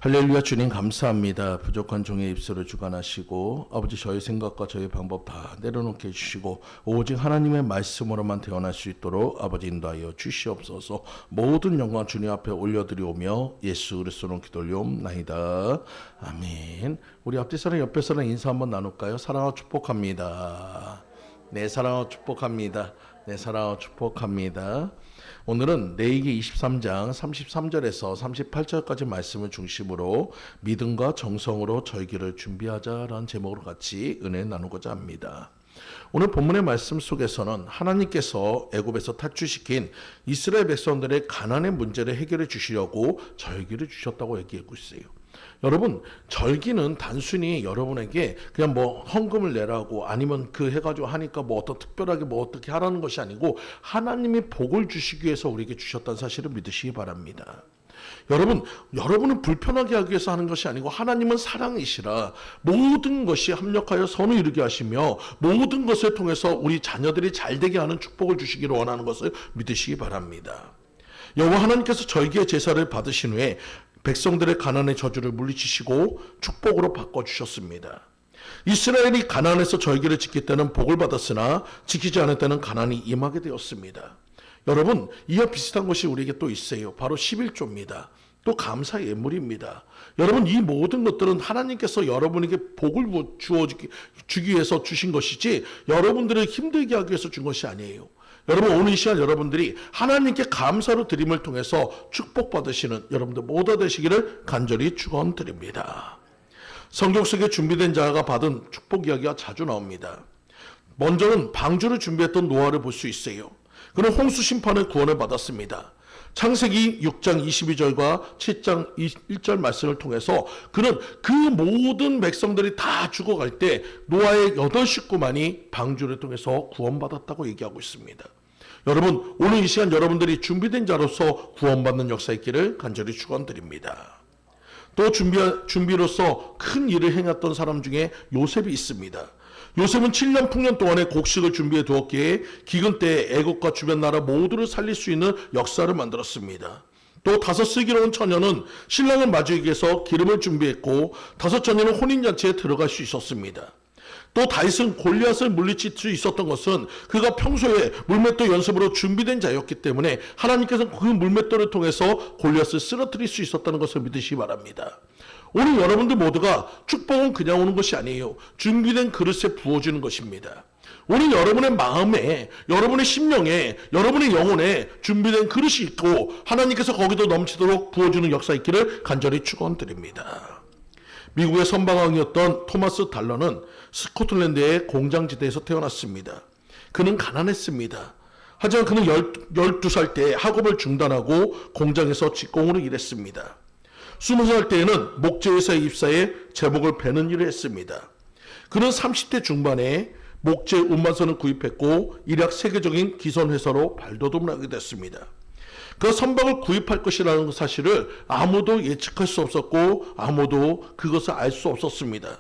할렐루야. 주님 감사합니다. 부족한 종의 입술을 주관하시고 아버지 저희 생각과 저희 방법 다 내려놓게 해주시고 오직 하나님의 말씀으로만 태어날 수 있도록 아버지 인도하여 주시옵소서. 모든 영광 주님 앞에 올려드리오며 예수 그리스도로 기도 올리옵나이다. 아멘. 우리 앞뒤 사람 옆에 사람 인사 한번 나눌까요? 사랑하고 축복합니다. 네, 사랑하고 축복합니다. 네, 사랑하고 축복합니다. 오늘은 레위기 23장 33절에서 38절까지 말씀을 중심으로 믿음과 정성으로 절기를 준비하자라는 제목으로 같이 은혜 나누고자 합니다. 오늘 본문의 말씀 속에서는 하나님께서 애굽에서 탈출시킨 이스라엘 백성들의 가난의 문제를 해결해 주시려고 절기를 주셨다고 얘기하고 있어요. 여러분, 절기는 단순히 여러분에게 그냥 뭐 헌금을 내라고 아니면 그 해가지고 하니까 뭐 어떤 특별하게 뭐 어떻게 하라는 것이 아니고 하나님이 복을 주시기 위해서 우리에게 주셨다는 사실을 믿으시기 바랍니다. 여러분은 불편하게 하기 위해서 하는 것이 아니고 하나님은 사랑이시라 모든 것이 합력하여 선을 이루게 하시며 모든 것을 통해서 우리 자녀들이 잘되게 하는 축복을 주시기를 원하는 것을 믿으시기 바랍니다. 여호와 하나님께서 절기의 제사를 받으신 후에 백성들의 가난의 저주를 물리치시고 축복으로 바꿔주셨습니다. 이스라엘이 가난에서 절기를 지킬 때는 복을 받았으나 지키지 않을 때는 가난이 임하게 되었습니다. 여러분, 이와 비슷한 것이 우리에게 또 있어요. 바로 11조입니다. 또 감사 예물입니다. 여러분, 이 모든 것들은 하나님께서 여러분에게 복을 주기 위해서 주신 것이지 여러분들을 힘들게 하기 위해서 준 것이 아니에요. 여러분, 오늘 이 시간 여러분들이 하나님께 감사로 드림을 통해서 축복받으시는 여러분들 모두 되시기를 간절히 축원드립니다. 성경 속에 준비된 자가 받은 축복 이야기가 자주 나옵니다. 먼저는 방주를 준비했던 노아를 볼 수 있어요. 그는 홍수 심판의 구원을 받았습니다. 창세기 6장 22절과 7장 1절 말씀을 통해서 그는 그 모든 백성들이 다 죽어갈 때 노아의 8식구만이 방주를 통해서 구원받았다고 얘기하고 있습니다. 여러분, 오늘 이 시간 여러분들이 준비된 자로서 구원받는 역사 있기를 간절히 축원드립니다. 또 준비로서 큰 일을 행했던 사람 중에 요셉이 있습니다. 요셉은 7년 풍년 동안의 곡식을 준비해 두었기에 기근 때에 애국과 주변 나라 모두를 살릴 수 있는 역사를 만들었습니다. 또 5 슬기로운 처녀는 신랑을 맞이하기 위해서 기름을 준비했고 5 처녀는 혼인잔치에 들어갈 수 있었습니다. 또 다윗은 골리앗을 물리칠 수 있었던 것은 그가 평소에 물맷돌 연습으로 준비된 자였기 때문에 하나님께서 그 물맷돌을 통해서 골리앗을 쓰러뜨릴 수 있었다는 것을 믿으시기 바랍니다. 오늘 여러분들 모두가 축복은 그냥 오는 것이 아니에요. 준비된 그릇에 부어주는 것입니다. 오늘 여러분의 마음에, 여러분의 심령에, 여러분의 영혼에 준비된 그릇이 있고 하나님께서 거기도 넘치도록 부어주는 역사 있기를 간절히 축원드립니다. 미국의 선방왕이었던 토마스 달러는 스코틀랜드의 공장지대에서 태어났습니다. 그는 가난했습니다. 하지만 그는 12살 때 학업을 중단하고 공장에서 직공으로 일했습니다. 20살 때에는 목재회사에 입사해 제목을 베는 일을 했습니다. 그는 30대 중반에 목재 운반선을 구입했고 일약 세계적인 기선회사로 발돋움을 하게 됐습니다. 그 선박을 구입할 것이라는 사실을 아무도 예측할 수 없었고 아무도 그것을 알 수 없었습니다.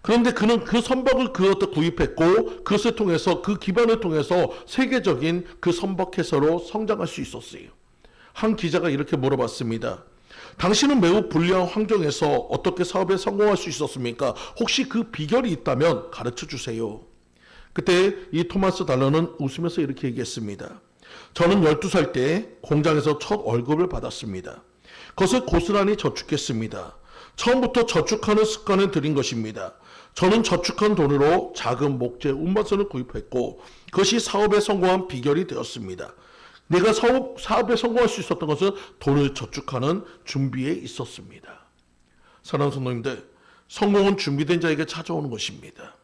그런데 그는 그 선박을 구입했고 그것을 통해서 그 기반을 통해서 세계적인 그 선박회사로 성장할 수 있었어요. 한 기자가 이렇게 물어봤습니다. 당신은 매우 불리한 환경에서 어떻게 사업에 성공할 수 있었습니까? 혹시 그 비결이 있다면 가르쳐 주세요. 그때 이 토마스 달러는 웃으면서 이렇게 얘기했습니다. 저는 12살 때 공장에서 첫 월급을 받았습니다. 그것을 고스란히 저축했습니다. 처음부터 저축하는 습관을 들인 것입니다. 저는 저축한 돈으로 작은 목재 운반선을 구입했고 그것이 사업에 성공한 비결이 되었습니다. 내가 사업에 성공할 수 있었던 것은 돈을 저축하는 준비에 있었습니다. 사랑하는 성도님들, 성공은 준비된 자에게 찾아오는 것입니다.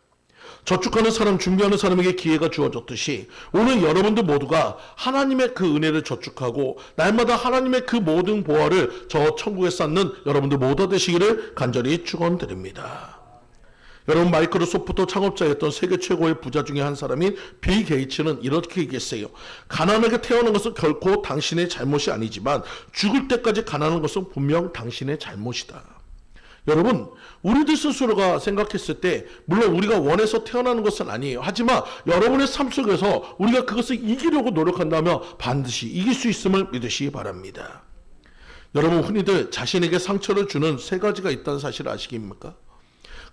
저축하는 사람, 준비하는 사람에게 기회가 주어졌듯이 오늘 여러분들 모두가 하나님의 그 은혜를 저축하고 날마다 하나님의 그 모든 보화를 저 천국에 쌓는 여러분들 모두 되시기를 간절히 축원드립니다. 여러분, 마이크로소프트 창업자였던 세계 최고의 부자 중에 한 사람인 빌 게이츠는 이렇게 얘기했어요. 가난하게 태어난 것은 결코 당신의 잘못이 아니지만 죽을 때까지 가난한 것은 분명 당신의 잘못이다. 여러분, 우리들 스스로가 생각했을 때 물론 우리가 원해서 태어나는 것은 아니에요. 하지만 여러분의 삶 속에서 우리가 그것을 이기려고 노력한다면 반드시 이길 수 있음을 믿으시기 바랍니다. 여러분 흔히들 자신에게 상처를 주는 세 가지가 있다는 사실을 아시겠습니까?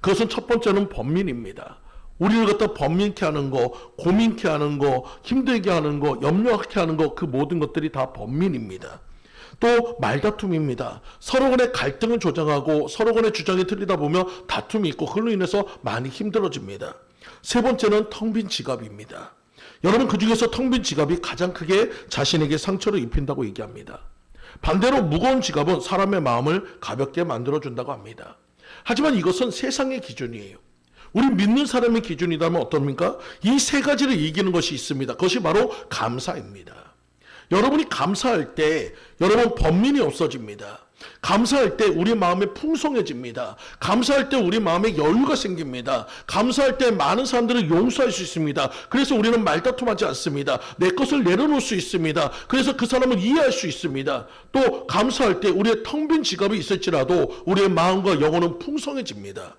그것은 첫 번째는 번민입니다. 우리를 갖다 번민케 하는 거, 고민케 하는 거, 힘들게 하는 거, 염려하게 하는 거, 그 모든 것들이 다 번민입니다. 또 말다툼입니다. 서로 간의 갈등을 조장하고 서로 간의 주장이 틀리다 보면 다툼이 있고 그걸로 인해서 많이 힘들어집니다. 세 번째는 텅 빈 지갑입니다. 여러분 그 중에서 텅 빈 지갑이 가장 크게 자신에게 상처를 입힌다고 얘기합니다. 반대로 무거운 지갑은 사람의 마음을 가볍게 만들어준다고 합니다. 하지만 이것은 세상의 기준이에요. 우리 믿는 사람의 기준이라면 어떻습니까? 이 세 가지를 이기는 것이 있습니다. 그것이 바로 감사입니다. 여러분이 감사할 때 여러분 번민이 없어집니다. 감사할 때 우리 마음이 풍성해집니다. 감사할 때 우리 마음에 여유가 생깁니다. 감사할 때 많은 사람들을 용서할 수 있습니다. 그래서 우리는 말다툼하지 않습니다. 내 것을 내려놓을 수 있습니다. 그래서 그 사람을 이해할 수 있습니다. 또 감사할 때 우리의 텅 빈 지갑이 있을지라도 우리의 마음과 영혼은 풍성해집니다.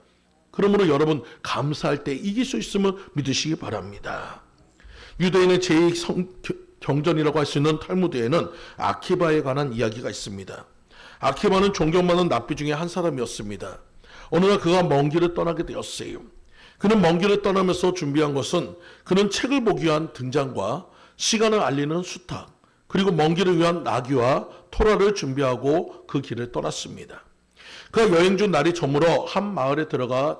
그러므로 여러분 감사할 때 이길 수 있음을 믿으시기 바랍니다. 유대인의 제2경전이라고 할 수 있는 탈무드에는 아키바에 관한 이야기가 있습니다. 아키바는 존경받는 랍비 중에 한 사람이었습니다. 어느 날 그가 먼 길을 떠나게 되었어요. 그는 먼 길을 떠나면서 준비한 것은 그는 책을 보기 위한 등잔과 시간을 알리는 수탉, 그리고 먼 길을 위한 나귀와 토라를 준비하고 그 길을 떠났습니다. 그가 여행 중 날이 저물어 한 마을에 들어가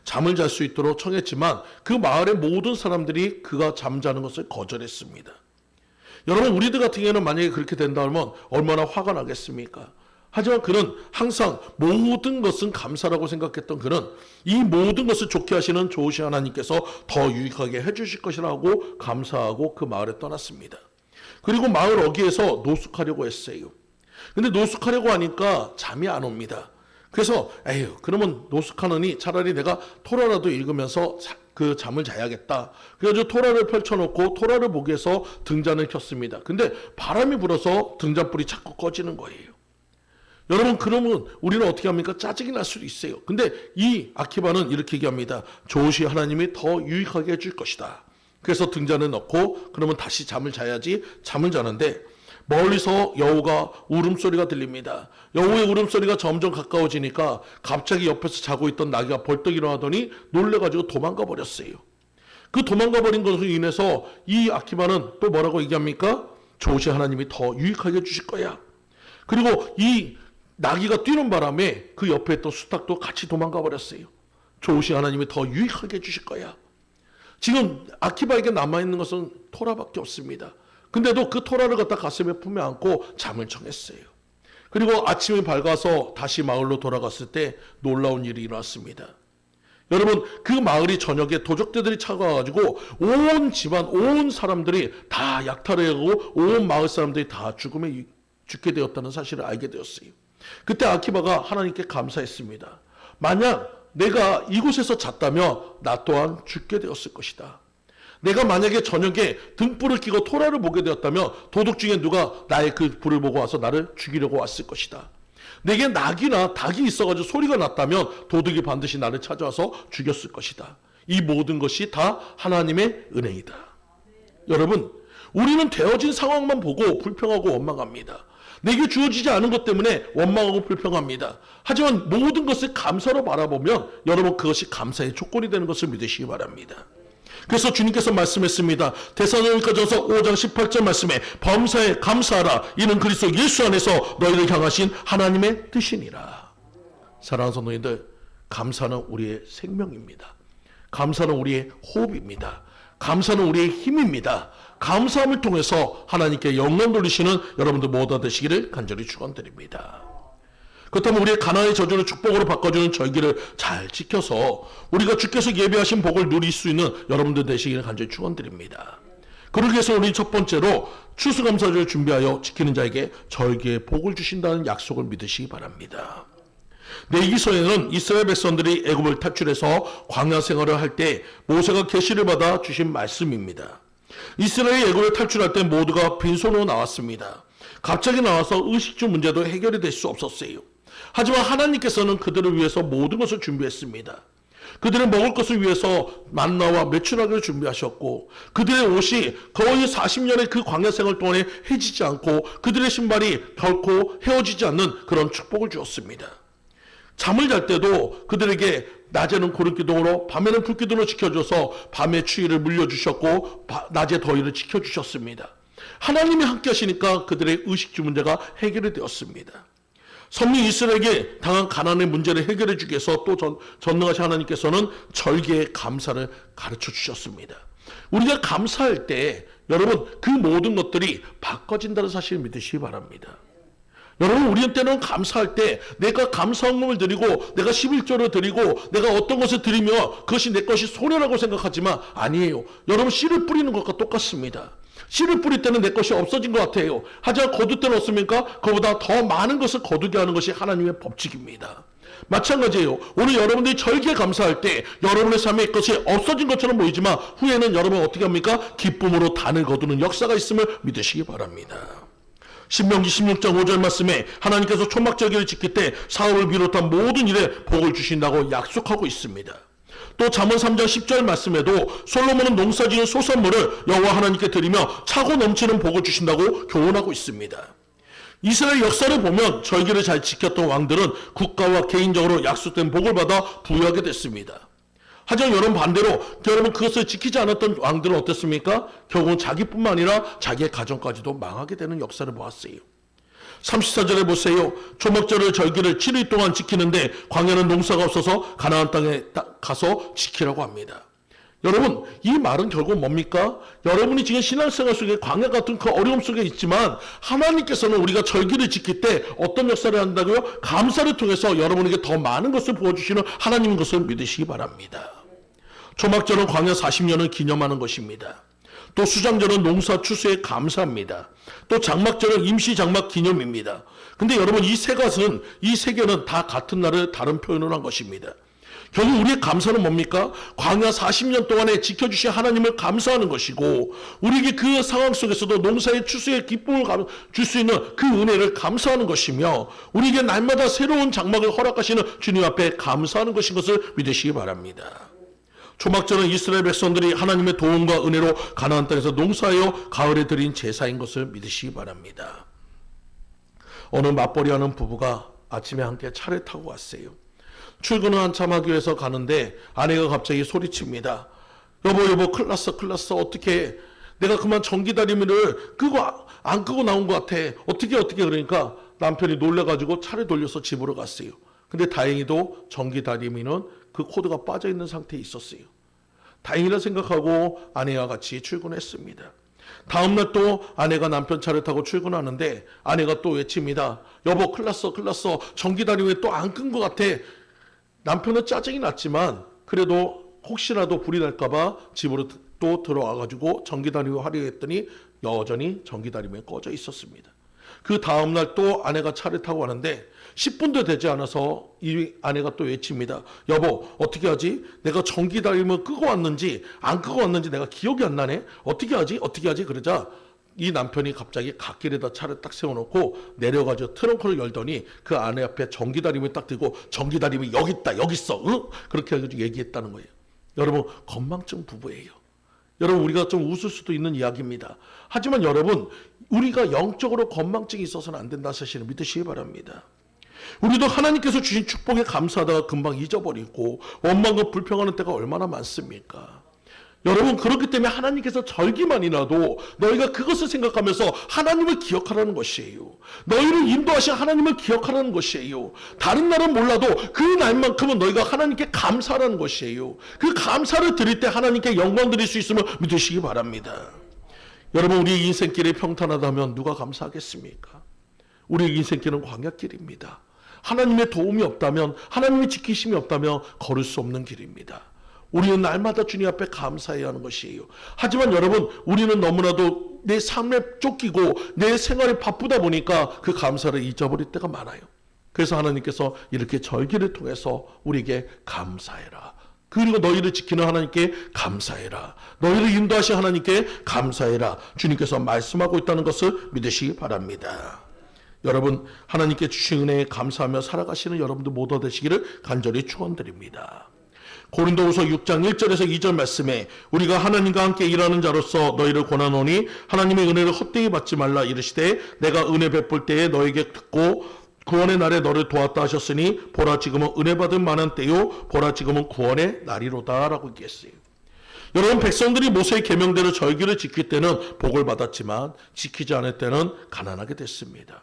잠을 잘 수 있도록 청했지만 그 마을의 모든 사람들이 그가 잠자는 것을 거절했습니다. 여러분 우리들 같은 경우에는 만약에 그렇게 된다면 얼마나 화가 나겠습니까? 하지만 그는 항상 모든 것은 감사라고 생각했던 그는 이 모든 것을 좋게 하시는 좋으신 하나님께서 더 유익하게 해주실 것이라고 감사하고 그 마을에 떠났습니다. 그리고 마을 어귀에서 노숙하려고 했어요. 근데 노숙하려고 하니까 잠이 안 옵니다. 그래서 그러면 노숙하느니 차라리 내가 토라라도 읽으면서 그 잠을 자야겠다. 그래가지고 토라를 펼쳐놓고 토라를 보기 위해서 등잔을 켰습니다. 근데 바람이 불어서 등잔불이 자꾸 꺼지는 거예요. 여러분 그러면 우리는 어떻게 합니까? 짜증이 날 수도 있어요. 근데 이 아키바는 이렇게 얘기합니다. 좋으신 하나님이 더 유익하게 해줄 것이다. 그래서 등잔을 넣고 그러면 다시 잠을 자야지 잠을 자는데 멀리서 여우가 울음소리가 들립니다. 여우의 울음소리가 점점 가까워지니까 갑자기 옆에서 자고 있던 나귀가 벌떡 일어나더니 놀래가지고 도망가 버렸어요. 그 도망가 버린 것으로 인해서 이 아키바는 또 뭐라고 얘기합니까? 좋으신 하나님이 더 유익하게 해주실 거야. 그리고 이 나귀가 뛰는 바람에 그 옆에 있던 수탉도 같이 도망가 버렸어요. 좋으신 하나님이 더 유익하게 해주실 거야. 지금 아키바에게 남아있는 것은 토라밖에 없습니다. 근데도 그 토라를 갖다 가슴에 품에 안고 잠을 청했어요. 그리고 아침이 밝아서 다시 마을로 돌아갔을 때 놀라운 일이 일어났습니다. 여러분 그 마을이 저녁에 도적대들이 찾아와가지고 온 집안 온 사람들이 다 약탈을 하고 온 마을 사람들이 다 죽게 되었다는 사실을 알게 되었어요. 그때 아키바가 하나님께 감사했습니다. 만약 내가 이곳에서 잤다면 나 또한 죽게 되었을 것이다. 내가 만약에 저녁에 등불을 켜고 토라를 보게 되었다면 도둑 중에 누가 나의 그 불을 보고 와서 나를 죽이려고 왔을 것이다. 내게 낙이나 닭이 있어가지고 소리가 났다면 도둑이 반드시 나를 찾아와서 죽였을 것이다. 이 모든 것이 다 하나님의 은혜이다. 여러분 우리는 되어진 상황만 보고 불평하고 원망합니다. 내게 주어지지 않은 것 때문에 원망하고 불평합니다. 하지만 모든 것을 감사로 바라보면 여러분 그것이 감사의 조건이 되는 것을 믿으시기 바랍니다. 그래서 주님께서 말씀했습니다. 데살로니가전서 5장 18절 말씀에 범사에 감사하라. 이는 그리스도 예수 안에서 너희를 향하신 하나님의 뜻이니라. 사랑하는 성도님들, 감사는 우리의 생명입니다. 감사는 우리의 호흡입니다. 감사는 우리의 힘입니다. 감사함을 통해서 하나님께 영광 돌리시는 여러분들 모두 되시기를 간절히 축원드립니다. 그렇다면 우리의 가난의 저주를 축복으로 바꿔주는 절기를 잘 지켜서 우리가 주께서 예비하신 복을 누릴 수 있는 여러분들 되시기를 간절히 축원드립니다. 그러기 위해서 우리 첫 번째로 추수감사절을 준비하여 지키는 자에게 절기의 복을 주신다는 약속을 믿으시기 바랍니다. 레위기서에는 이스라엘 백성들이 애굽을 탈출해서 광야 생활을 할 때 모세가 계시를 받아 주신 말씀입니다. 이스라엘이 애굽을 탈출할 때 모두가 빈손으로 나왔습니다. 갑자기 나와서 의식주 문제도 해결이 될 수 없었어요. 하지만 하나님께서는 그들을 위해서 모든 것을 준비했습니다. 그들의 먹을 것을 위해서 만나와 메추라기를 준비하셨고 그들의 옷이 거의 40년의 그 광야 생활 동안에 해지지 않고 그들의 신발이 결코 헤어지지 않는 그런 축복을 주었습니다. 잠을 잘 때도 그들에게 낮에는 고름기둥으로 밤에는 불기둥으로 지켜줘서 밤의 추위를 물려주셨고 낮의 더위를 지켜주셨습니다. 하나님이 함께 하시니까 그들의 의식주 문제가 해결이 되었습니다. 선민 이스라엘에게 당한 가난의 문제를 해결해 주기 위해서 또 전능하신 하나님께서는 절개의 감사를 가르쳐 주셨습니다. 우리가 감사할 때 여러분 그 모든 것들이 바꿔진다는 사실을 믿으시기 바랍니다. 여러분 우리한테는 감사할 때 내가 감사헌금을 드리고 내가 11조를 드리고 내가 어떤 것을 드리며 그것이 내 것이 손해라고 생각하지만 아니에요. 여러분 씨를 뿌리는 것과 똑같습니다. 씨를 뿌릴 때는 내 것이 없어진 것 같아요. 하지만 거둘 때는 어떻습니까? 그보다 더 많은 것을 거두게 하는 것이 하나님의 법칙입니다. 마찬가지예요. 오늘 여러분들이 절기에 감사할 때 여러분의 삶에 것이 없어진 것처럼 보이지만 후에는 여러분 어떻게 합니까? 기쁨으로 단을 거두는 역사가 있음을 믿으시기 바랍니다. 신명기 16장 5절 말씀에 하나님께서 초막절기를 지킬 때 사업을 비롯한 모든 일에 복을 주신다고 약속하고 있습니다. 또 잠언 3장 10절 말씀에도 솔로몬은 농사지은 소산물을 여호와 하나님께 드리며 차고 넘치는 복을 주신다고 교훈하고 있습니다. 이스라엘 역사를 보면 절기를 잘 지켰던 왕들은 국가와 개인적으로 약속된 복을 받아 부유하게 됐습니다. 하지만 여러분 반대로 여러분 그것을 지키지 않았던 왕들은 어땠습니까? 결국은 자기뿐만 아니라 자기의 가정까지도 망하게 되는 역사를 보았어요. 34절에 보세요. 초막절을 절기를 7일 동안 지키는데 광야는 농사가 없어서 가나안 땅에 가서 지키라고 합니다. 여러분 이 말은 결국 뭡니까? 여러분이 지금 신앙생활 속에 광야 같은 그 어려움 속에 있지만 하나님께서는 우리가 절기를 지킬 때 어떤 역사를 한다고요? 감사를 통해서 여러분에게 더 많은 것을 부어주시는 하나님인 것을 믿으시기 바랍니다. 초막절은 광야 40년을 기념하는 것입니다. 또 수장절은 농사 추수에 감사합니다. 또 장막절은 임시장막 기념입니다. 근데 여러분 이 세 개는 다 같은 날을 다른 표현을 한 것입니다. 결국 우리의 감사는 뭡니까? 광야 40년 동안에 지켜주신 하나님을 감사하는 것이고 우리에게 그 상황 속에서도 농사의 추수의 기쁨을 줄 수 있는 그 은혜를 감사하는 것이며 우리에게 날마다 새로운 장막을 허락하시는 주님 앞에 감사하는 것인 것을 믿으시기 바랍니다. 초막절은 이스라엘 백성들이 하나님의 도움과 은혜로 가나안 땅에서 농사하여 가을에 드린 제사인 것을 믿으시기 바랍니다. 어느 맞벌이하는 부부가 아침에 함께 차를 타고 왔어요. 출근을 한참 하기 위해서 가는데 아내가 갑자기 소리칩니다. 여보 큰일 났어 어떻게 내가 그만 전기다리미를 끄고 안 끄고 나온 것 같아 어떻게 그러니까 남편이 놀래가지고 차를 돌려서 집으로 갔어요. 근데 다행히도 전기다리미는 그 코드가 빠져있는 상태에 있었어요. 다행이라 생각하고 아내와 같이 출근했습니다. 다음날 또 아내가 남편 차를 타고 출근하는데 아내가 또 외칩니다. 여보 큰일 났어 전기다리미 또 안 끈 것 같아. 남편은 짜증이 났지만 그래도 혹시라도 불이 날까봐 집으로 또 들어와가지고 전기다리미 활용했더니 여전히 전기다리미가 꺼져 있었습니다. 그 다음날 또 아내가 차를 타고 가는데 10분도 되지 않아서 이 아내가 또 외칩니다. 여보 어떻게 하지? 내가 전기다리미를 끄고 왔는지 안 끄고 왔는지 내가 기억이 안 나네. 어떻게 하지? 그러자 이 남편이 갑자기 갓길에다 차를 딱 세워놓고 내려가지고 트렁크를 열더니 그 아내 앞에 전기다리미 딱 들고 전기다리미 여기 있다 여기 있어 응? 그렇게 해가지고 얘기했다는 거예요. 여러분 건망증 부부예요. 여러분 우리가 좀 웃을 수도 있는 이야기입니다. 하지만 여러분 우리가 영적으로 건망증이 있어서는 안 된다는 사실을 믿으시기 바랍니다. 우리도 하나님께서 주신 축복에 감사하다가 금방 잊어버리고 원망과 불평하는 때가 얼마나 많습니까? 여러분 그렇기 때문에 하나님께서 절기만이라도 너희가 그것을 생각하면서 하나님을 기억하라는 것이에요. 너희를 인도하신 하나님을 기억하라는 것이에요. 다른 날은 몰라도 그 날만큼은 너희가 하나님께 감사하라는 것이에요. 그 감사를 드릴 때 하나님께 영광 드릴 수 있음을 믿으시기 바랍니다. 여러분 우리 인생길이 평탄하다면 누가 감사하겠습니까? 우리 인생길은 광야길입니다. 하나님의 도움이 없다면 하나님의 지키심이 없다면 걸을 수 없는 길입니다. 우리는 날마다 주님 앞에 감사해야 하는 것이에요. 하지만 여러분 우리는 너무나도 내 삶에 쫓기고 내 생활이 바쁘다 보니까 그 감사를 잊어버릴 때가 많아요. 그래서 하나님께서 이렇게 절기를 통해서 우리에게 감사해라. 그리고 너희를 지키는 하나님께 감사해라. 너희를 인도하신 하나님께 감사해라. 주님께서 말씀하고 있다는 것을 믿으시기 바랍니다. 여러분 하나님께 주신 은혜에 감사하며 살아가시는 여러분들 모두 되시기를 간절히 축원드립니다. 고린도후서 6장 1절에서 2절 말씀에 우리가 하나님과 함께 일하는 자로서 너희를 권하노니 하나님의 은혜를 헛되이 받지 말라 이르시되 내가 은혜 베풀 때에 너에게 듣고 구원의 날에 너를 도왔다 하셨으니 보라 지금은 은혜 받을 만한 때요 보라 지금은 구원의 날이로다 라고 얘기했어요. 여러분, 백성들이 모세의 계명대로 절기를 지킬 때는 복을 받았지만 지키지 않을 때는 가난하게 됐습니다.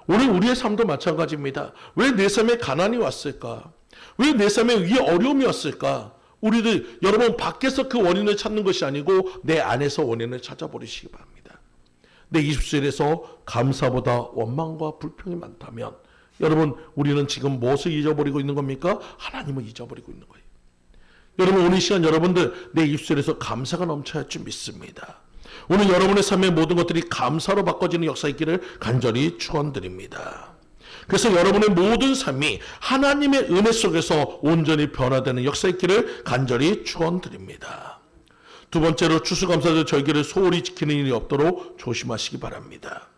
오늘 우리의 삶도 마찬가지입니다. 왜 내 삶에 가난이 왔을까? 왜 내 삶에 이 어려움이 왔을까? 우리들 여러분 밖에서 그 원인을 찾는 것이 아니고 내 안에서 원인을 찾아버리시기 바랍니다. 내 입술에서 감사보다 원망과 불평이 많다면 여러분 우리는 지금 무엇을 잊어버리고 있는 겁니까? 하나님을 잊어버리고 있는 거예요. 여러분 오늘 이 시간 여러분들 내 입술에서 감사가 넘쳐야 할 줄 믿습니다. 오늘 여러분의 삶의 모든 것들이 감사로 바꿔지는 역사 있기를 간절히 축원드립니다. 그래서 여러분의 모든 삶이 하나님의 은혜 속에서 온전히 변화되는 역사 있기를 간절히 축원드립니다. 두 번째로 추수감사절 절기를 소홀히 지키는 일이 없도록 조심하시기 바랍니다.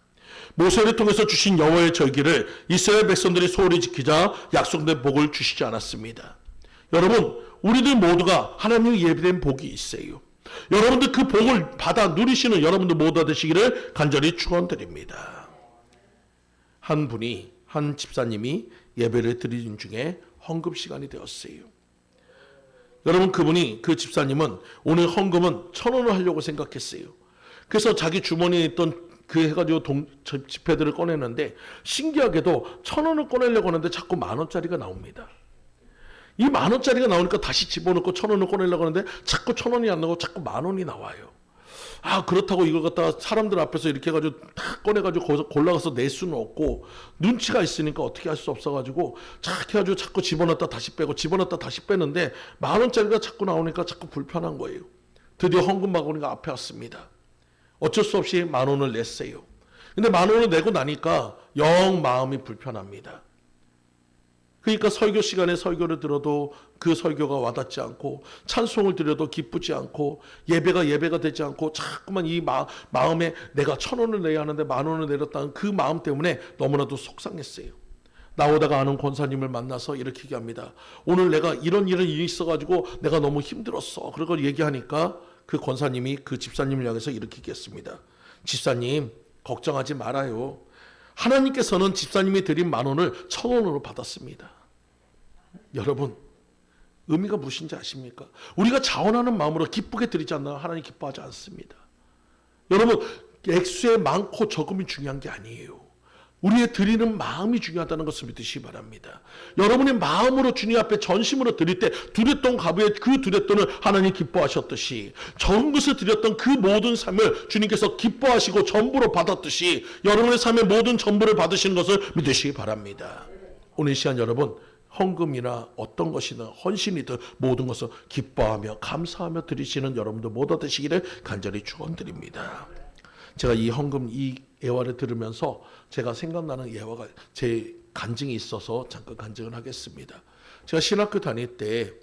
모세를 통해서 주신 여호와의 절기를 이스라엘 백성들이 소홀히 지키자 약속된 복을 주시지 않았습니다. 여러분 우리들 모두가 하나님의 예비된 복이 있어요. 여러분들 그 복을 받아 누리시는 여러분들 모두 되시기를 간절히 축원드립니다. 한 집사님이 예배를 드리는 중에 헌금 시간이 되었어요. 여러분 그 집사님은 오늘 헌금은 1,000원을 하려고 생각했어요. 그래서 자기 주머니에 있던 그 해가지고 지폐들을 꺼내는데 신기하게도 1,000원을 꺼내려고 하는데 자꾸 10,000원짜리가 나옵니다. 이 10,000원짜리가 나오니까 다시 집어넣고 1,000원을 꺼내려고 하는데 자꾸 1,000원이 안 나오고 자꾸 10,000원이 나와요. 그렇다고 이걸 갖다가 사람들 앞에서 이렇게 해가지고 탁 꺼내가지고 거기서 골라가서 낼 수는 없고 눈치가 있으니까 어떻게 할 수 없어가지고 착 해가지고 자꾸 집어넣었다 다시 빼고 집어넣었다 다시 빼는데 10,000원짜리가 자꾸 나오니까 자꾸 불편한 거예요. 드디어 헌금 바구니가 앞에 왔습니다. 어쩔 수 없이 10,000원을 냈어요. 근데 10,000원을 내고 나니까 영 마음이 불편합니다. 그러니까 설교 시간에 설교를 들어도 그 설교가 와닿지 않고 찬송을 드려도 기쁘지 않고 예배가 되지 않고 자꾸만 이 마음에 내가 1,000원을 내야 하는데 10,000원을 내렸다는 그 마음 때문에 너무나도 속상했어요. 나오다가 아는 권사님을 만나서 이렇게 얘기합니다. 오늘 내가 이런 일이 있어가지고 내가 너무 힘들었어. 그걸 얘기하니까 그 권사님이 그 집사님을 향해서 이렇게 얘기했습니다. 집사님 걱정하지 말아요. 하나님께서는 집사님이 드린 10,000원을 1,000원으로 받았습니다. 여러분 의미가 무엇인지 아십니까? 우리가 자원하는 마음으로 기쁘게 드리지 않나 하나님 기뻐하지 않습니다. 여러분 액수의 많고 적음이 중요한 게 아니에요. 우리의 드리는 마음이 중요하다는 것을 믿으시기 바랍니다. 여러분의 마음으로 주님 앞에 전심으로 드릴 때 두렸던 가부에 그 두렸돈을 하나님 기뻐하셨듯이 적은 것을 드렸던 그 모든 삶을 주님께서 기뻐하시고 전부로 받았듯이 여러분의 삶의 모든 전부를 받으시는 것을 믿으시기 바랍니다. 오늘 이 시간 여러분 헌금이나 어떤 것이든 헌신이든 모든 것을 기뻐하며 감사하며 드리시는 여러분들 모두 되시기를 간절히 축원드립니다. 제가 이 헌금 이 예화를 들으면서 제가 생각나는 예화가 제 간증이 있어서 잠깐 간증을 하겠습니다. 제가 신학교 다닐 때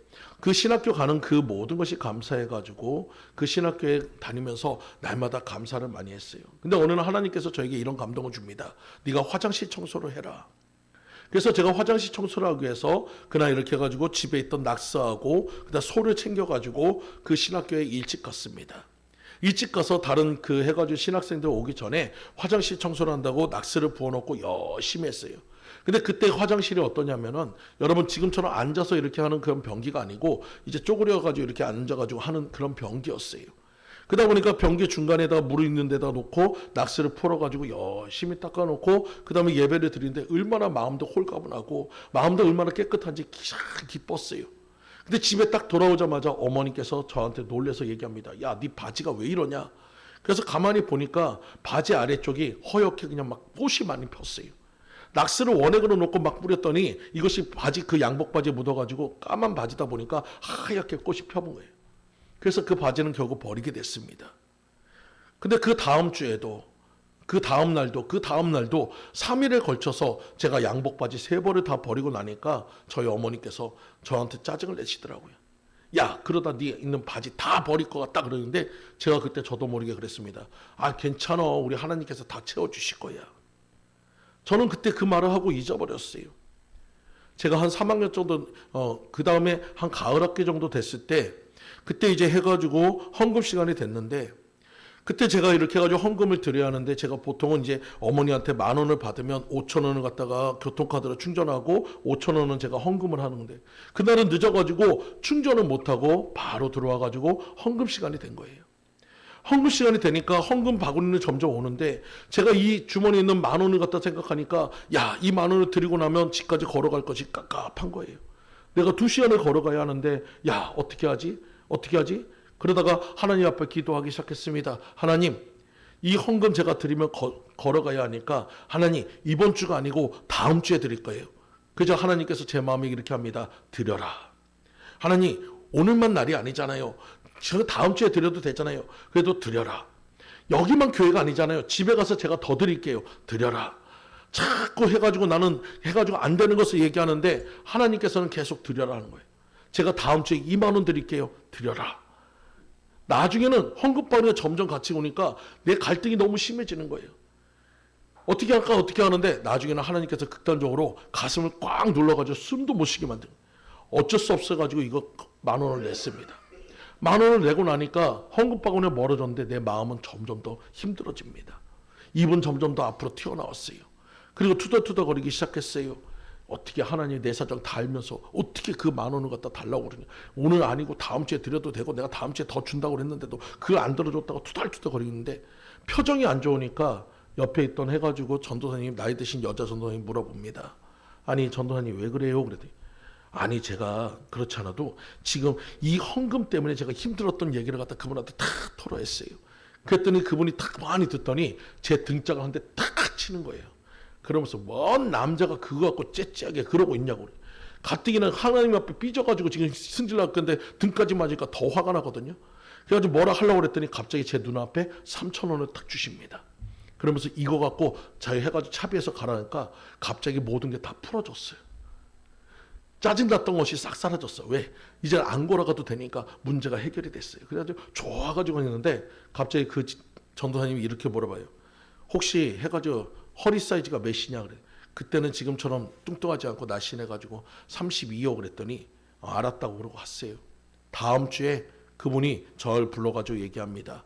그 신학교 가는 그 모든 것이 감사해가지고 그 신학교에 다니면서 날마다 감사를 많이 했어요. 근데 어느 날 하나님께서 저에게 이런 감동을 줍니다. 네가 화장실 청소를 해라. 그래서 제가 화장실 청소를 하기 위해서 그날 이렇게 해가지고 집에 있던 낙서하고 그다음 소를 챙겨가지고 그 신학교에 일찍 갔습니다. 일찍 가서 다른 그 해가지고 신학생들 오기 전에 화장실 청소를 한다고 낙서를 부어놓고 열심히 했어요. 근데 그때 화장실이 어떠냐면은 여러분 지금처럼 앉아서 이렇게 하는 그런 변기가 아니고 이제 쪼그려가지고 이렇게 앉아가지고 하는 그런 변기였어요. 그러다 보니까 변기 중간에다가 물을 있는 데다 놓고 낙서를 풀어가지고 열심히 닦아놓고 그 다음에 예배를 드리는데 얼마나 마음도 홀가분하고 마음도 얼마나 깨끗한지 기뻤어요. 근데 집에 딱 돌아오자마자 어머니께서 저한테 놀래서 얘기합니다. 야, 네 바지가 왜 이러냐? 그래서 가만히 보니까 바지 아래쪽이 허옇게 그냥 막 꽃이 많이 폈어요. 낙스를 원액으로 놓고 막 뿌렸더니 이것이 바지 그 양복 바지에 묻어가지고 까만 바지다 보니까 하얗게 꽃이 펴본 거예요. 그래서 그 바지는 결국 버리게 됐습니다. 근데 그 다음 주에도 그 다음 날도 3일에 걸쳐서 제가 양복 바지 3벌을 다 버리고 나니까 저희 어머니께서 저한테 짜증을 내시더라고요. 야, 그러다 네 있는 바지 다 버릴 것 같다 그러는데 제가 그때 저도 모르게 그랬습니다. 괜찮아. 우리 하나님께서 다 채워주실 거야. 저는 그때 그 말을 하고 잊어버렸어요. 제가 한 3학년 정도 그 다음에 한 가을 학기 정도 됐을 때 그때 이제 해가지고 헌금 시간이 됐는데 그때 제가 이렇게 해가지고 헌금을 드려야 하는데 제가 보통은 이제 어머니한테 10,000원을 받으면 5,000원을 갖다가 교통카드로 충전하고 5,000원은 제가 헌금을 하는데 그날은 늦어가지고 충전을 못하고 바로 들어와가지고 헌금 시간이 된 거예요. 헌금 시간이 되니까 헌금 바구니는 점점 오는데 제가 이 주머니에 있는 10,000원을 갖다 생각하니까 야, 이 10,000원을 드리고 나면 집까지 걸어갈 것이 깝깝한 거예요. 내가 2시간을 걸어가야 하는데 야, 어떻게 하지? 어떻게 하지? 그러다가 하나님 앞에 기도하기 시작했습니다. 하나님, 이 헌금 제가 드리면 걸어가야 하니까 하나님, 이번 주가 아니고 다음 주에 드릴 거예요. 그저 하나님께서 제 마음에 이렇게 합니다. 드려라. 하나님, 오늘만 날이 아니잖아요. 제가 다음 주에 드려도 되잖아요. 그래도 드려라. 여기만 교회가 아니잖아요. 집에 가서 제가 더 드릴게요. 드려라. 자꾸 해가지고 나는 해가지고 안 되는 것을 얘기하는데 하나님께서는 계속 드려라 하는 거예요. 제가 다음 주에 20,000원 드릴게요. 드려라. 나중에는 헌금바구니가 점점 같이 오니까 내 갈등이 너무 심해지는 거예요. 어떻게 할까 어떻게 하는데 나중에는 하나님께서 극단적으로 가슴을 꽉 눌러가지고 숨도 못 쉬게 만든 거예요. 어쩔 수 없어가지고 이거 10,000원을 냈습니다. 10,000원을 내고 나니까 헌금바구니가 멀어졌는데 내 마음은 점점 더 힘들어집니다. 입은 점점 더 앞으로 튀어나왔어요. 그리고 투덜투덜거리기 시작했어요. 어떻게 하나님 내 사정 다 알면서 어떻게 그 10,000원을 갖다 달라고 그러냐. 오늘 아니고 다음 주에 드려도 되고 내가 다음 주에 더 준다고 그랬는데도 그걸 안 들어줬다고 투덜투덜거리는데 표정이 안 좋으니까 옆에 있던 해가지고 전도사님 나이 드신 여자 전도사님 물어봅니다. 아니 전도사님 왜 그래요? 그랬더니 아니 제가 그렇지 않아도 지금 이 헌금 때문에 제가 힘들었던 얘기를 갖다 그분한테 탁 토로했어요. 그랬더니 그분이 탁 많이 듣더니 제 등짝을 한 대 탁 치는 거예요. 그러면서 뭔 남자가 그거 갖고 째째하게 그러고 있냐고. 가뜩이나 하나님 앞에 삐져가지고 지금 승질날 건데 등까지 맞으니까 더 화가 나거든요. 그래가지고 뭐라 하려고 그랬더니 갑자기 제 눈앞에 3,000원을 딱 주십니다. 그러면서 이거 갖고 자기 해가지고 차비에서 가라니까 갑자기 모든 게 다 풀어졌어요. 짜증났던 것이 싹 사라졌어. 왜? 이제 안 걸어가도 되니까 문제가 해결이 됐어요. 그래가지고 좋아가지고 했는데 갑자기 그 전도사님이 이렇게 물어봐요. 혹시 해가지고 허리 사이즈가 몇이냐 그래. 그때는 지금처럼 뚱뚱하지 않고 날씬해가지고 32호 그랬더니 알았다고 그러고 왔어요. 다음 주에 그분이 저를 불러가지고 얘기합니다.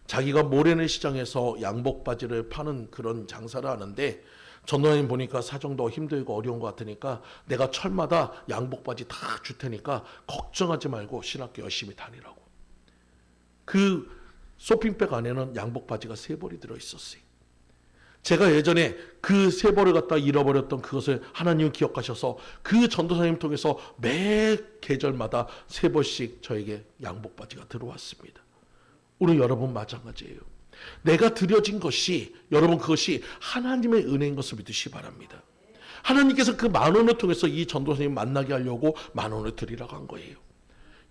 자기가 모래내 시장에서 양복 바지를 파는 그런 장사를 하는데 전도사님 보니까 사정도 힘들고 어려운 것 같으니까 내가 철마다 양복 바지 다 줄 테니까 걱정하지 말고 신학교 열심히 다니라고. 그 쇼핑백 안에는 양복 바지가 3벌이 들어있었어요. 제가 예전에 그 3벌을 갖다 잃어버렸던 그것을 하나님 기억하셔서 그 전도사님 통해서 매 계절마다 3벌씩 저에게 양복 바지가 들어왔습니다. 오늘 여러분 마찬가지예요. 내가 드려진 것이 여러분 그것이 하나님의 은혜인 것을 믿으시기 바랍니다. 하나님께서 그 10,000원을 통해서 이 전도사님 만나게 하려고 10,000원을 드리라고 한 거예요.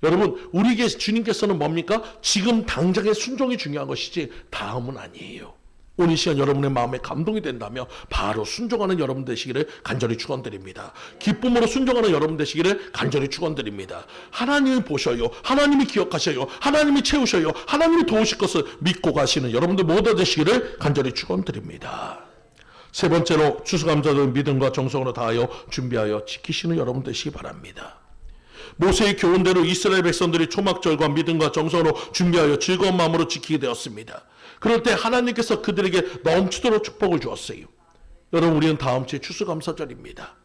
여러분 우리에게 주님께서는 뭡니까? 지금 당장의 순종이 중요한 것이지 다음은 아니에요. 오늘 시간 여러분의 마음에 감동이 된다며 바로 순종하는 여러분 되시기를 간절히 축원드립니다. 기쁨으로 순종하는 여러분 되시기를 간절히 축원드립니다. 하나님이 보셔요. 하나님이 기억하셔요. 하나님이 채우셔요. 하나님이 도우실 것을 믿고 가시는 여러분들 모두 되시기를 간절히 축원드립니다. 세 번째로 추수감사절은 믿음과 정성으로 다하여 준비하여 지키시는 여러분 되시기 바랍니다. 모세의 교훈대로 이스라엘 백성들이 초막절과 믿음과 정성으로 준비하여 즐거운 마음으로 지키게 되었습니다. 그럴 때 하나님께서 그들에게 넘치도록 축복을 주었어요. 여러분 우리는 다음 주에 추수감사절입니다.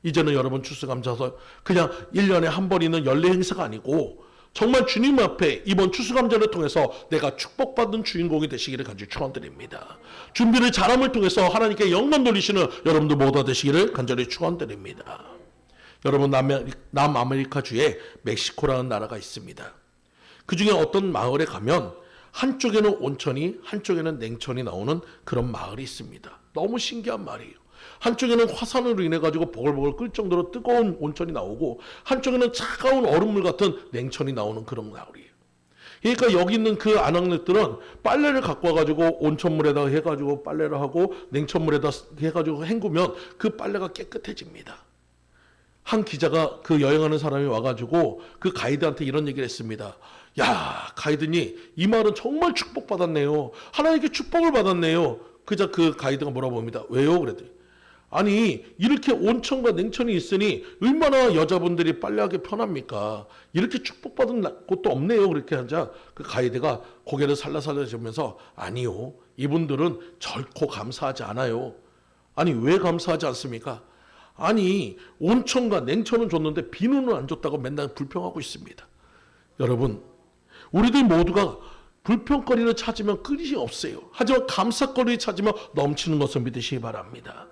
이제는 여러분 추수감사절 그냥 1년에 한 번 있는 연례 행사가 아니고 정말 주님 앞에 이번 추수감사절을 통해서 내가 축복받은 주인공이 되시기를 간절히 축원드립니다. 준비를 잘함을 통해서 하나님께 영광 돌리시는 여러분들 모두 되시기를 간절히 축원드립니다. 여러분 남아메리카주에 멕시코라는 나라가 있습니다. 그 중에 어떤 마을에 가면 한쪽에는 온천이 한쪽에는 냉천이 나오는 그런 마을이 있습니다. 너무 신기한 말이에요. 한쪽에는 화산으로 인해 가지고 보글보글 끓을 정도로 뜨거운 온천이 나오고 한쪽에는 차가운 얼음물 같은 냉천이 나오는 그런 마을이에요. 그러니까 여기 있는 그 아낙네들은 빨래를 갖고 와가지고 온천물에다가 해가지고 빨래를 하고 냉천물에다 해가지고 헹구면 그 빨래가 깨끗해집니다. 한 기자가 그 여행하는 사람이 와가지고 그 가이드한테 이런 얘기를 했습니다. 야, 가이드님, 이 말은 정말 축복받았네요. 하나님께 축복을 받았네요. 그자 그 가이드가 물어봅니다. 왜요? 그랬더니 아니 이렇게 온천과 냉천이 있으니 얼마나 여자분들이 빨래하기 편합니까? 이렇게 축복받은 곳도 없네요. 그렇게 하자 그 가이드가 고개를 살라살라주면서 아니요. 이분들은 결코 감사하지 않아요. 아니 왜 감사하지 않습니까? 아니 온천과 냉천은 줬는데 비누는 안 줬다고 맨날 불평하고 있습니다. 여러분 우리들 모두가 불평거리를 찾으면 끝이 없어요. 하지만 감사거리를 찾으면 넘치는 것을 믿으시기 바랍니다.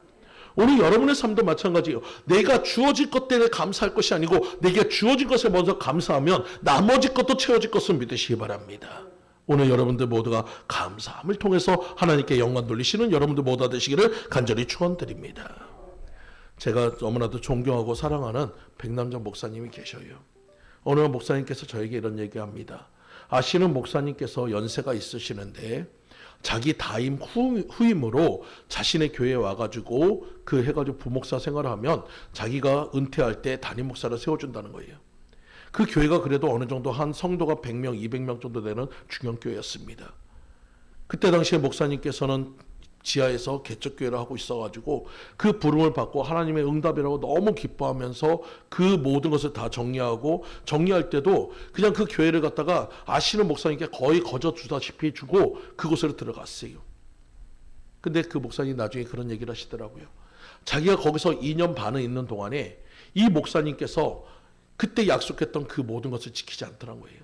오늘 여러분의 삶도 마찬가지예요. 내가 주어질 것 때문에 감사할 것이 아니고 내가 주어진 것에 먼저 감사하면 나머지 것도 채워질 것을 믿으시기 바랍니다. 오늘 여러분들 모두가 감사함을 통해서 하나님께 영광 돌리시는 여러분들 모두가 되시기를 간절히 축원드립니다. 제가 너무나도 존경하고 사랑하는 백남정 목사님이 계셔요. 어느 목사님께서 저에게 이런 얘기합니다. 아시는 목사님께서 연세가 있으시는데 자기 다임 후임으로 자신의 교회에 와가지고 그 해가지고 부목사 생활을 하면 자기가 은퇴할 때 담임 목사를 세워준다는 거예요. 그 교회가 그래도 어느 정도 한 성도가 100명, 200명 정도 되는 중형교회였습니다. 그때 당시에 목사님께서는 지하에서 개척교회를 하고 있어가지고 그 부름을 받고 하나님의 응답이라고 너무 기뻐하면서 그 모든 것을 다 정리할 때도 그냥 그 교회를 갖다가 아시는 목사님께 거의 거저 주다시피 주고 그곳으로 들어갔어요. 근데 그 목사님 나중에 그런 얘기를 하시더라고요. 자기가 거기서 2년 반을 있는 동안에 이 목사님께서 그때 약속했던 그 모든 것을 지키지 않더란 거예요.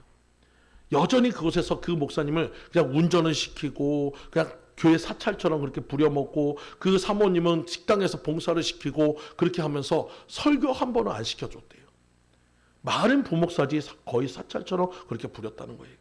여전히 그곳에서 그 목사님을 그냥 운전을 시키고 그냥 교회 사찰처럼 그렇게 부려먹고 그 사모님은 식당에서 봉사를 시키고 그렇게 하면서 설교 한 번은 안 시켜줬대요. 말은 부목사지 거의 사찰처럼 그렇게 부렸다는 거예요.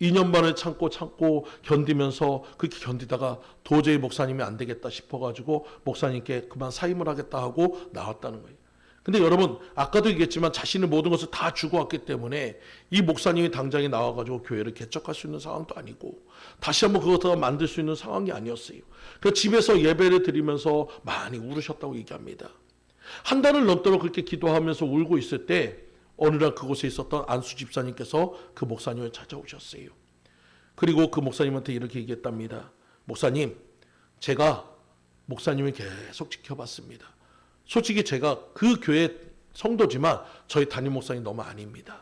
2년 반을 참고 견디면서 그렇게 견디다가 도저히 목사님이 안 되겠다 싶어가지고 목사님께 그만 사임을 하겠다 하고 나왔다는 거예요. 근데 여러분 아까도 얘기했지만 자신의 모든 것을 다 주고 왔기 때문에 이 목사님이 당장에 나와가지고 교회를 개척할 수 있는 상황도 아니고 다시 한번 그것을 만들 수 있는 상황이 아니었어요. 그래서 집에서 예배를 드리면서 많이 울으셨다고 얘기합니다. 한 달을 넘도록 그렇게 기도하면서 울고 있을 때 어느 날 그곳에 있었던 안수 집사님께서 그 목사님을 찾아오셨어요. 그리고 그 목사님한테 이렇게 얘기했답니다. 목사님, 제가 목사님을 계속 지켜봤습니다. 솔직히 제가 그 교회 성도지만 저희 담임 목사님 너무 아닙니다.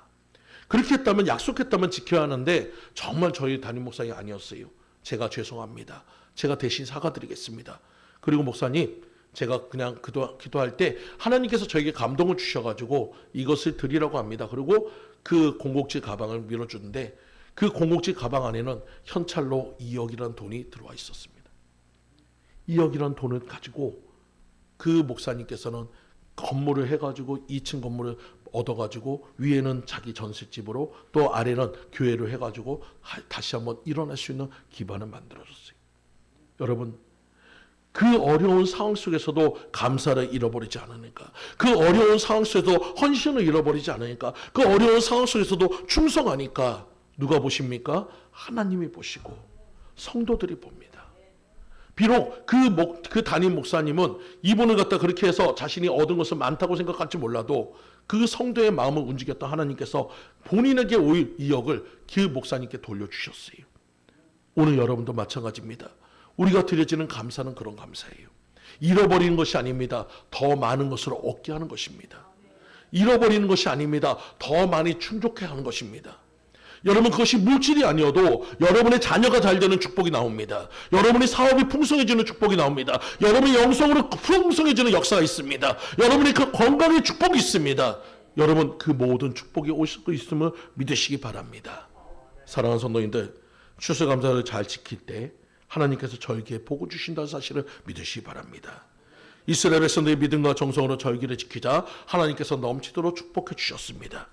그렇게 했다면 약속했다면 지켜야 하는데 정말 저희 담임 목사님이 아니었어요. 제가 죄송합니다. 제가 대신 사과드리겠습니다. 그리고 목사님 제가 그냥 기도할 때 하나님께서 저에게 감동을 주셔가지고 이것을 드리라고 합니다. 그리고 그 공곡지 가방을 밀어주는데 그 공곡지 가방 안에는 현찰로 2억이라는 돈이 들어와 있었습니다. 2억이라는 돈을 가지고 그 목사님께서는 건물을 해가지고 2층 건물을 얻어가지고 위에는 자기 전셋집으로 또 아래는 교회를 해가지고 다시 한번 일어날 수 있는 기반을 만들어줬어요. 여러분 그 어려운 상황 속에서도 감사를 잃어버리지 않으니까 그 어려운 상황 속에서도 헌신을 잃어버리지 않으니까 그 어려운 상황 속에서도 충성하니까 누가 보십니까? 하나님이 보시고 성도들이 봅니다. 비록 그 담임 목사님은 이분을 갖다 그렇게 해서 자신이 얻은 것은 많다고 생각할지 몰라도 그 성도의 마음을 움직였던 하나님께서 본인에게 올 2억을 그 목사님께 돌려주셨어요. 오늘 여러분도 마찬가지입니다. 우리가 드려지는 감사는 그런 감사예요. 잃어버리는 것이 아닙니다. 더 많은 것으로 얻게 하는 것입니다. 잃어버리는 것이 아닙니다. 더 많이 충족해 하는 것입니다. 여러분 그것이 물질이 아니어도 여러분의 자녀가 잘 되는 축복이 나옵니다. 여러분의 사업이 풍성해지는 축복이 나옵니다. 여러분의 영성으로 풍성해지는 역사가 있습니다. 여러분의 그 건강의 축복이 있습니다. 여러분 그 모든 축복이 오실 수 있음을 믿으시기 바랍니다. 사랑하는 성도님들 추수감사를 잘 지킬 때 하나님께서 저에게 복을 주신다는 사실을 믿으시기 바랍니다. 이스라엘 백성들의 믿음과 정성으로 절기를 지키자 하나님께서 넘치도록 축복해 주셨습니다.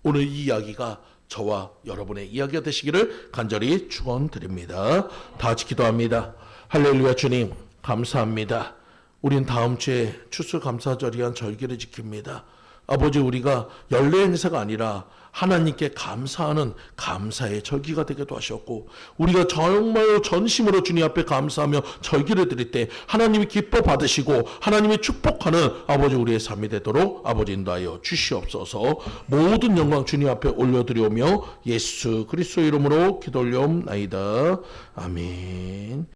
오늘 이 이야기가 저와 여러분의 이야기가 되시기를 간절히 축원드립니다. 다 같이 기도합니다. 할렐루야. 주님 감사합니다. 우린 다음 주에 추수감사절이한 절기를 지킵니다. 아버지 우리가 연례 행사가 아니라 하나님께 감사하는 감사의 절기가 되게도 하셨고 우리가 정말 전심으로 주님 앞에 감사하며 절기를 드릴 때 하나님이 기뻐 받으시고 하나님이 축복하는 아버지 우리의 삶이 되도록 아버지 인도하여 주시옵소서. 모든 영광 주님 앞에 올려드리오며 예수 그리스도 이름으로 기도 올려옵나이다. 아멘.